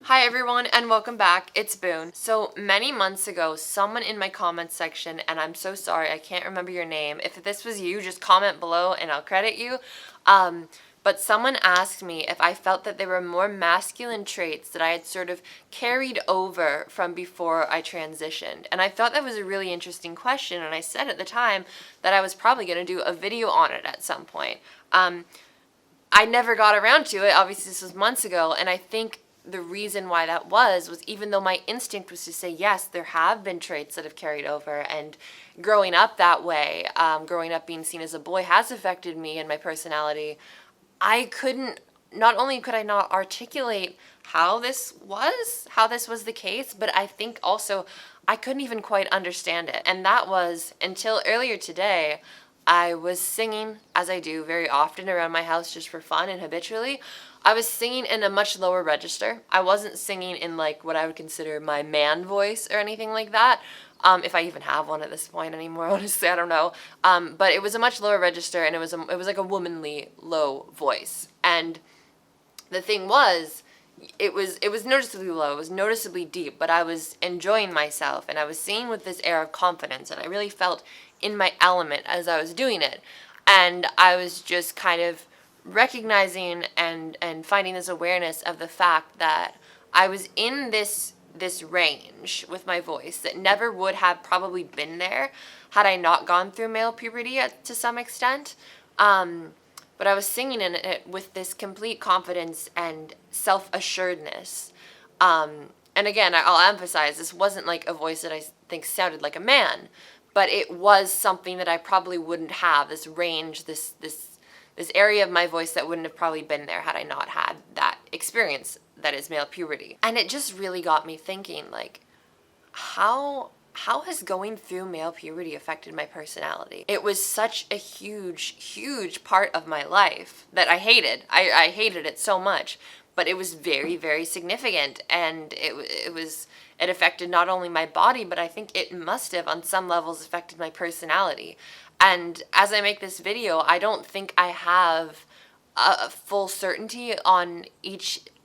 Hi everyone and welcome back. It's Boone. So many months ago, someone in my comments section, and I'm so sorry, I can't remember your name. If this was you, just comment below and I'll credit you. But someone asked me if I felt that there were more masculine traits that I had sort of carried over from before I transitioned. And I thought that was a really interesting question, and I said at the time that I was probably going to do a video on it at some point. I never got around to it. Obviously, this was months ago, and I think the reason why that was even though my instinct was to say, yes, there have been traits that have carried over, and growing up that way, growing up being seen as a boy has affected me and my personality, not only could I not articulate how this was the case, but I think also I couldn't even quite understand it. And that was until earlier today. I was singing, as I do very often around my house just for fun and habitually. I was singing in a much lower register. I wasn't singing in like what I would consider my man voice or anything like that. If I even have one at this point anymore, honestly, I don't know. But it was a much lower register, and it was like a womanly low voice. And the thing was, it was noticeably low, it was noticeably deep, but I was enjoying myself, and I was singing with this air of confidence, and I really felt in my element as I was doing it. And I was just kind of recognizing and finding this awareness of the fact that I was in this range with my voice that never would have probably been there had I not gone through male puberty to some extent. But I was singing in it with this complete confidence and self-assuredness. And again, I'll emphasize, this wasn't like a voice that I think sounded like a man, but it was something that I probably wouldn't have, this range, this area of my voice that wouldn't have probably been there had I not had that experience that is male puberty. And it just really got me thinking, like, how has going through male puberty affected my personality? It was such a huge part of my life that I hated. I hated it so much, but it was very, very significant, and it affected not only my body, but I think it must have on some levels affected my personality. And as I make this video, I don't think I have a full certainty on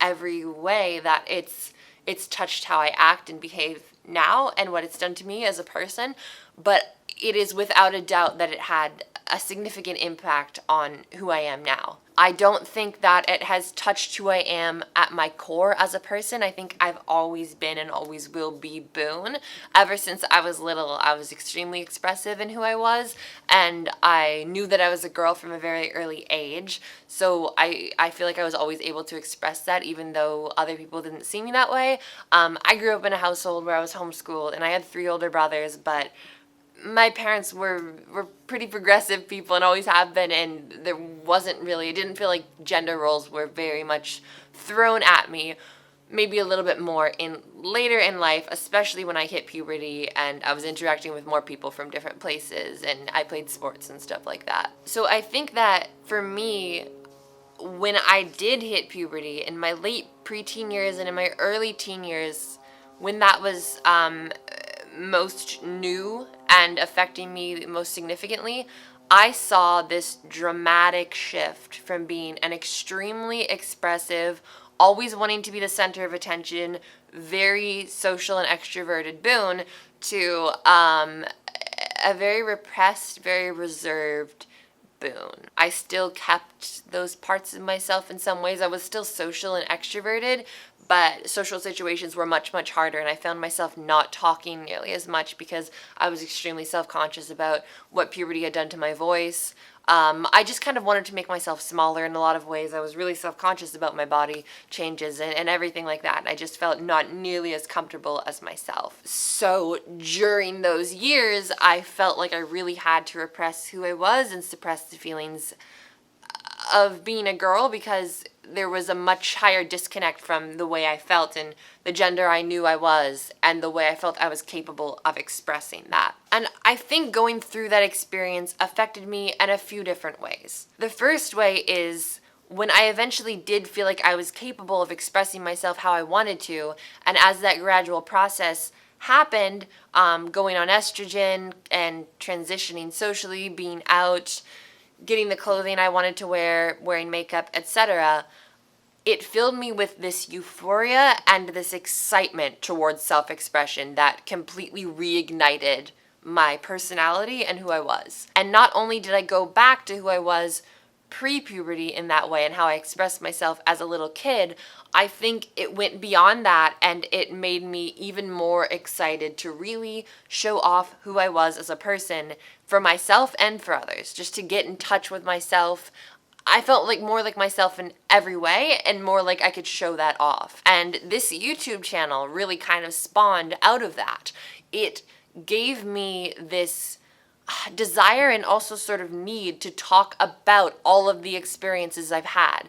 every way that it's touched how I act and behave now and what it's done to me as a person, but it is without a doubt that it had a significant impact on who I am now. I don't think that it has touched who I am at my core as a person. I think I've always been and always will be Boone. Ever since I was little, I was extremely expressive in who I was, and I knew that I was a girl from a very early age, so I feel like I was always able to express that even though other people didn't see me that way. I grew up in a household where I was homeschooled, and I had 3 older brothers, but my parents were pretty progressive people and always have been, and there wasn't really, it didn't feel like gender roles were very much thrown at me. Maybe a little bit more later in life, especially when I hit puberty and I was interacting with more people from different places and I played sports and stuff like that. So I think that for me, when I did hit puberty in my late preteen years and in my early teen years, when that was most new and affecting me most significantly, I saw this dramatic shift from being an extremely expressive, always wanting to be the center of attention, very social and extroverted Boone to a very repressed, very reserved Boone. I still kept those parts of myself in some ways. I was still social and extroverted, but social situations were much harder, and I found myself not talking nearly as much because I was extremely self-conscious about what puberty had done to my voice. I just kind of wanted to make myself smaller in a lot of ways. I was really self-conscious about my body changes and everything like that. I just felt not nearly as comfortable as myself. So during those years, I felt like I really had to repress who I was and suppress the feelings of being a girl, because there was a much higher disconnect from the way I felt and the gender I knew I was and the way I felt I was capable of expressing that. And I think going through that experience affected me in a few different ways. The first way is when I eventually did feel like I was capable of expressing myself how I wanted to, and as that gradual process happened, going on estrogen and transitioning socially, being out, getting the clothing I wanted to wear, wearing makeup, etc., it filled me with this euphoria and this excitement towards self-expression that completely reignited my personality and who I was. And not only did I go back to who I was pre-puberty in that way and how I expressed myself as a little kid, I think it went beyond that, and it made me even more excited to really show off who I was as a person for myself and for others, just to get in touch with myself. I felt like more like myself in every way and more like I could show that off. And this YouTube channel really kind of spawned out of that. It gave me this desire and also sort of need to talk about all of the experiences I've had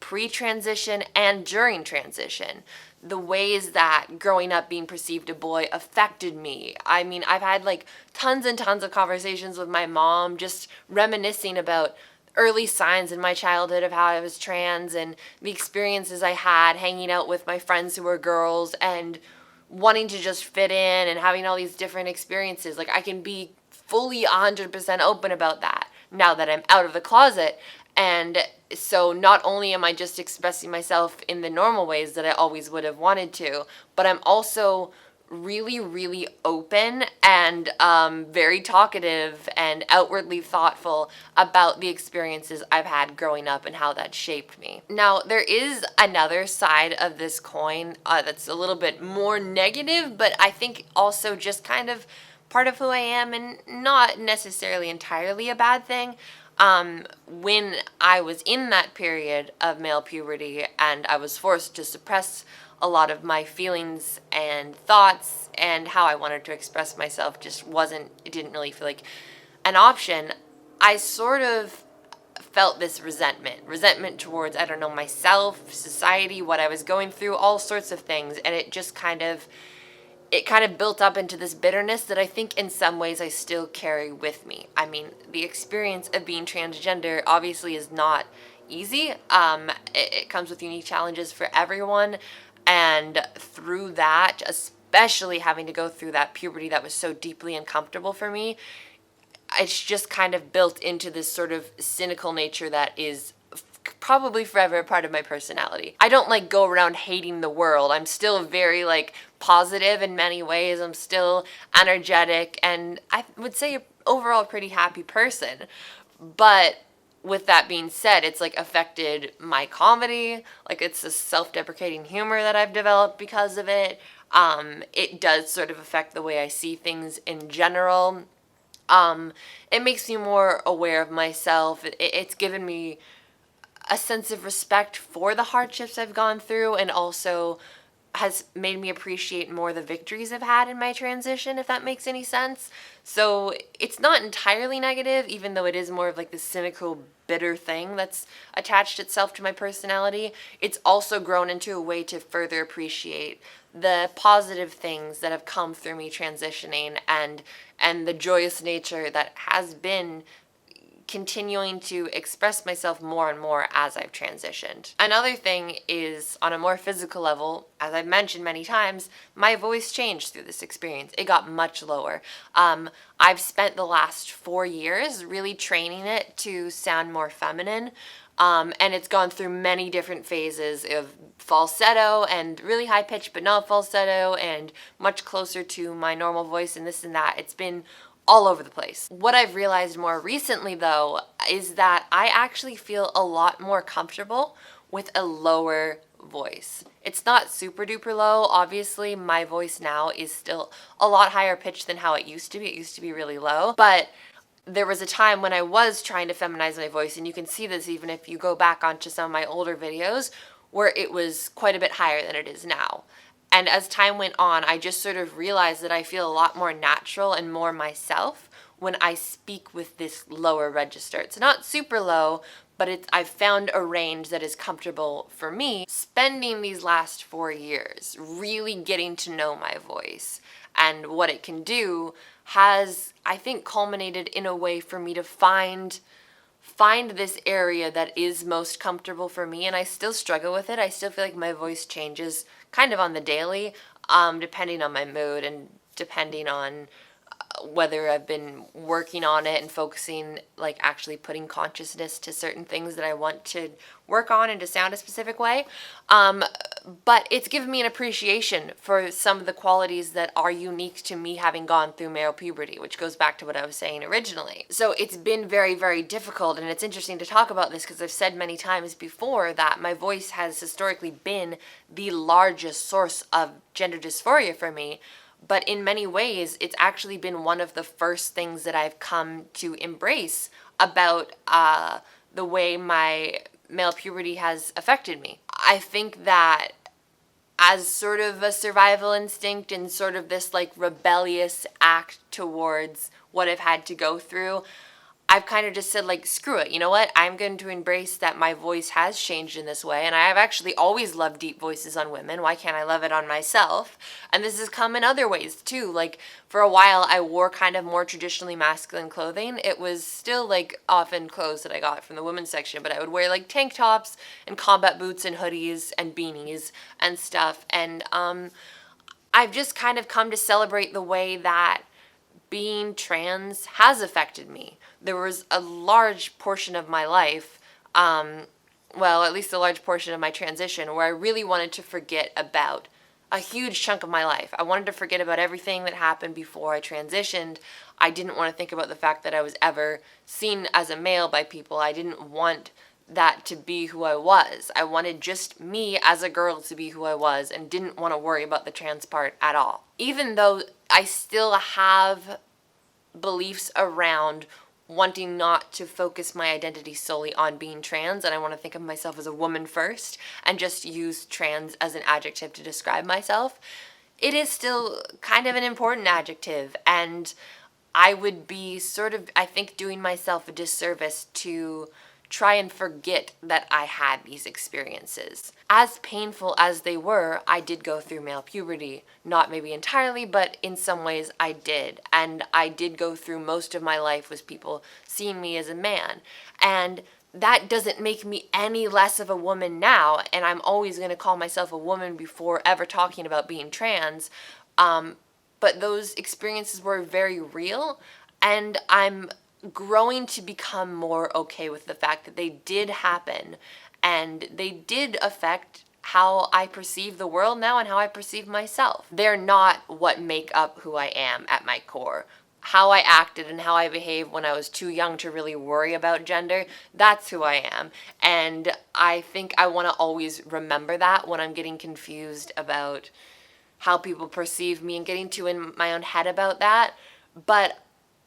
pre-transition and during transition. The ways that growing up being perceived a boy affected me. I mean, I've had like tons and tons of conversations with my mom just reminiscing about early signs in my childhood of how I was trans and the experiences I had hanging out with my friends who were girls and wanting to just fit in and having all these different experiences. Like, I can be fully 100% open about that now that I'm out of the closet. And so not only am I just expressing myself in the normal ways that I always would have wanted to, but I'm also really, really open and very talkative and outwardly thoughtful about the experiences I've had growing up and how that shaped me. Now, there is another side of this coin that's a little bit more negative, but I think also just kind of part of who I am and not necessarily entirely a bad thing. When I was in that period of male puberty and I was forced to suppress a lot of my feelings and thoughts and how I wanted to express myself it didn't really feel like an option, I sort of felt this resentment towards, I don't know, myself, society, what I was going through, all sorts of things, and it kind of built up into this bitterness that I think in some ways I still carry with me. I mean, the experience of being transgender obviously is not easy. It comes with unique challenges for everyone. And through that, especially having to go through that puberty that was so deeply uncomfortable for me, it's just kind of built into this sort of cynical nature that is probably forever a part of my personality. I don't like go around hating the world. I'm still very like positive in many ways. I'm still energetic and I would say overall pretty happy person. But with that being said, it's like affected my comedy. Like, it's a self-deprecating humor that I've developed because of it. It does sort of affect the way I see things in general. It makes me more aware of myself. It's given me a sense of respect for the hardships I've gone through, and also has made me appreciate more the victories I've had in my transition, if that makes any sense. So it's not entirely negative, even though it is more of like the cynical, bitter thing that's attached itself to my personality. It's also grown into a way to further appreciate the positive things that have come through me transitioning and the joyous nature that has been continuing to express myself more and more as I've transitioned. Another thing is, on a more physical level, as I've mentioned many times, my voice changed through this experience. It got much lower. I've spent the last 4 years really training it to sound more feminine. And it's gone through many different phases of falsetto and really high pitched but not falsetto and much closer to my normal voice and this and that. It's been all over the place. What I've realized more recently, though, is that I actually feel a lot more comfortable with a lower voice. It's not super duper low. Obviously, my voice now is still a lot higher pitched than how it used to be. It used to be really low, but there was a time when I was trying to feminize my voice, and you can see this even if you go back onto some of my older videos, where it was quite a bit higher than it is now. And as time went on, I just sort of realized that I feel a lot more natural and more myself when I speak with this lower register. It's not super low, but I've found a range that is comfortable for me. Spending these last 4 years really getting to know my voice and what it can do has, I think, culminated in a way for me to find this area that is most comfortable for me. And I still struggle with it. I still feel like my voice changes kind of on the daily, depending on my mood and depending on whether I've been working on it and focusing, like actually putting consciousness to certain things that I want to work on and to sound a specific way. But it's given me an appreciation for some of the qualities that are unique to me having gone through male puberty, which goes back to what I was saying originally. So it's been very, very difficult, and it's interesting to talk about this because I've said many times before that my voice has historically been the largest source of gender dysphoria for me. But in many ways, it's actually been one of the first things that I've come to embrace about the way my male puberty has affected me. I think that as sort of a survival instinct and sort of this like rebellious act towards what I've had to go through, I've kind of just said, like, screw it. You know what? I'm going to embrace that my voice has changed in this way. And I have actually always loved deep voices on women. Why can't I love it on myself? And this has come in other ways, too. Like, for a while, I wore kind of more traditionally masculine clothing. It was still, like, often clothes that I got from the women's section. But I would wear, like, tank tops and combat boots and hoodies and beanies and stuff. And I've just kind of come to celebrate the way that being trans has affected me. There was a large portion of my life, well, at least a large portion of my transition, where I really wanted to forget about a huge chunk of my life. I wanted to forget about everything that happened before I transitioned. I didn't want to think about the fact that I was ever seen as a male by people. I didn't want that to be who I was. I wanted just me as a girl to be who I was and didn't want to worry about the trans part at all. Even though I still have beliefs around wanting not to focus my identity solely on being trans, and I want to think of myself as a woman first and just use trans as an adjective to describe myself, it is still kind of an important adjective, and I would be sort of, I think, doing myself a disservice to try and forget that I had these experiences. As painful as they were, I did go through male puberty. Not maybe entirely, but in some ways I did. And I did go through most of my life with people seeing me as a man. And that doesn't make me any less of a woman now, and I'm always going to call myself a woman before ever talking about being trans. But those experiences were very real, and I'm growing to become more okay with the fact that they did happen and they did affect how I perceive the world now and how I perceive myself. They're not what make up who I am at my core. How I acted and how I behaved when I was too young to really worry about gender, that's who I am. And I think I want to always remember that when I'm getting confused about how people perceive me and getting too in my own head about that. But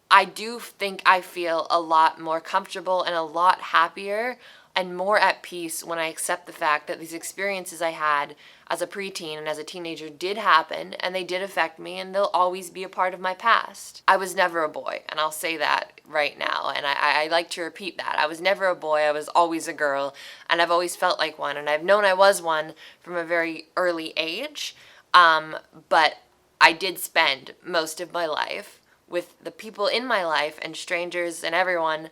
I do think I feel a lot more comfortable and a lot happier and more at peace when I accept the fact that these experiences I had as a preteen and as a teenager did happen, and they did affect me, and they'll always be a part of my past. I was never a boy, and I'll say that right now, and I like to repeat that. I was never a boy, I was always a girl, and I've always felt like one, and I've known I was one from a very early age, but I did spend most of my life with the people in my life and strangers and everyone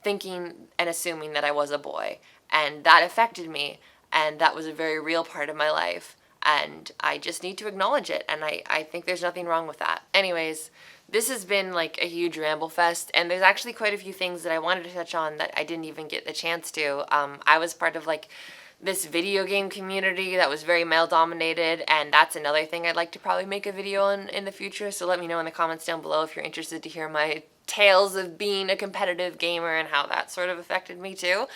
thinking and assuming that I was a boy. And that affected me, and that was a very real part of my life. And I just need to acknowledge it, and I think there's nothing wrong with that. Anyways, this has been like a huge ramble fest, and there's actually quite a few things that I wanted to touch on that I didn't even get the chance to. I was part of like this video game community that was very male dominated, and that's another thing I'd like to probably make a video on in the future, so let me know in the comments down below if you're interested to hear my tales of being a competitive gamer and how that sort of affected me too,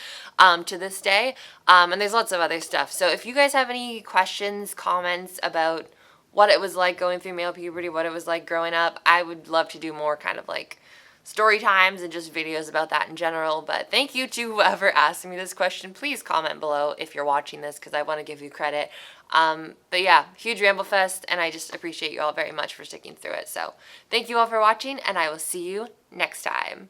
to this day. And there's lots of other stuff. So if you guys have any questions, comments about what it was like going through male puberty, what it was like growing up, I would love to do more kind of like story times and just videos about that in general. But thank you to whoever asked me this question. Please comment below if you're watching this, because I want to give you credit. But yeah, huge ramble fest, and I just appreciate you all very much for sticking through it. So thank you all for watching, and I will see you next time.